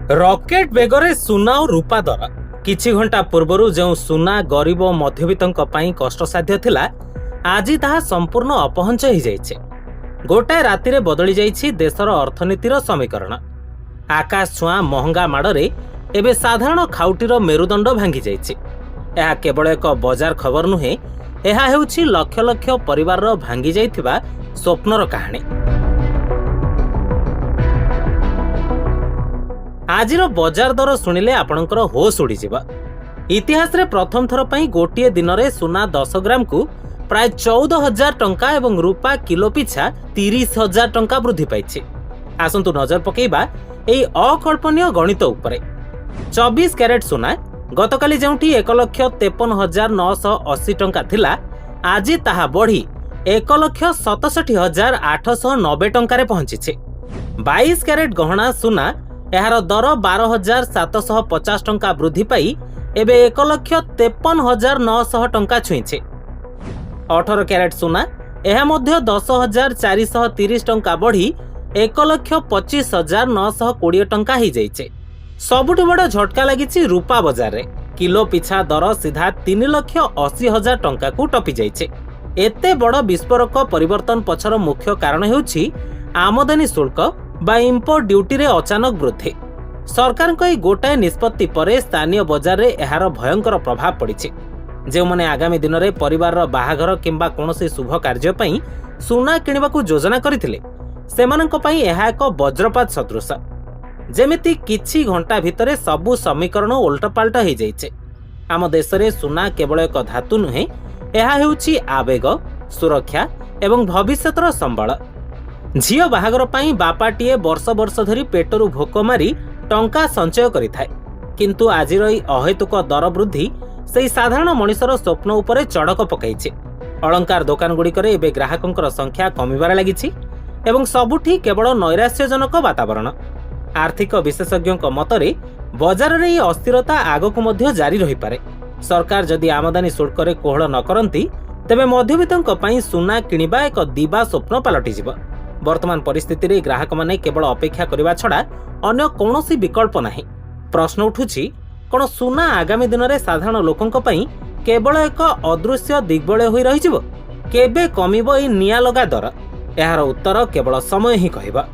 Rocket बेगरे सुना और रूपा दर किछि घंटा पूर्वरु जो सुना गरीब और मध्यवित्तों पई कष्टसाध्य थिला आज ताहा संपूर्ण अपहंच हो जाइछे। गोटाए राति रे बदली जाइछि देशर अर्थनीतिर समीकरण। आकाश छुआ महंगा माड़े एबे साधारण खाउटीर मेरुदंड भांगी जाइछि। यह केवल एक बजार खबर नुहे, यह हेउछि लक्ष लक्ष परिवार भांगी जाइथिबा स्वप्नर कहानी। आजिर बजार दर शुणिले आपणकर होश उड़ीजिबा। इतिहास रे प्रथम थर पई गोटिए दिन रे सुना 10 ग्राम को प्राय 14,000 टंका एवं रूपा किलो पिछा 30,000 टंका वृद्धि पाइछि। आसंतु नजर पकेइबा एई अकल्पनीय गणित उपरे। 24 कैरेट सुना गतकाली जेउठी 1,53,980 टंका थिला, आज ताहा बढ़ी 1,67,890 टंका पहुंची। 22 कैरेट गहना सुना एहार दर 12,750 टंका वृद्धि पाई एबे 1,53,900 टंका छुईछे। 18 कैरेट सुना एहा मध्य 10,430 टंका बढ़ी 1,25,920 टंका ही जाइछे। सबुठु बड़ झटका लागिछि रूपा बाजार रे। किलो पिछा दर सीधा 3,80,000 टंका को टपी जाइछे। एते बड़ विस्फोरक परिवर्तन पछर मुख्य कारण हेउछि आमदानी शुल्क बा इम्पोर्ट ड्यूटी रे अचानक वृद्धि। सरकार गोटाए निष्पत्ति परे स्थानीय बजार रे एहार भयंकर प्रभाव पड़िछि। जे माने आगामी दिन रे परिवार बाहाघर किंबा कोनोसी शुभ कार्य पई सुना किनिबाकू योजना करिथिले, सेमानंक पई एहा एक वज्रपात सदृश। जेमिति किछि घंटा भितरे सबु समीकरण उल्टपाल्ट हो जाइछे। आम देश रे सुना केवल एक धातु नुहे, एहा हेउछि आवेग, सुरक्षा एवं भविष्यतर संबल। झियो बाहागर पई बापाटीए वर्ष वर्ष धरी पेटरू भोक मारी टंका संचय करिथाय, किंतु आजिर एई अहेतुक दर वृद्धि सेई साधारण मनिषर स्वप्न उपरे चड़क पकाइछे। अलंकार दोकान गुड़िकरे एबे ग्राहकंकर संख्या कमिबार लागिछि एवं सबुठी केवल नैराश्यजनक वातावरण। आर्थिक विशेषज्ञक मतरे बजार रे एई अस्थिरता आगकु मध्य जारी रही पारे। सरकार जदि आमदानी शुल्क रे कोहळ न करंती तेबे मध्यवित्तंक पई सुना किनिबा एक दिबा स्वप्न पलटिजिब। वर्तमान परिस्थिति रे ग्राहक माने केवल अपेक्षा करिबा छडा अन्य कोनोसी विकल्प नाही। प्रश्न उठुछि, कोन सुना आगामी दिन रे साधारण लोकंक पई केवल एक अदृश्य दिग्बलय होई रहिजिबो? केबे कमिबो एई निया लगा दर? एहार उत्तर केवल समय ही कहबा।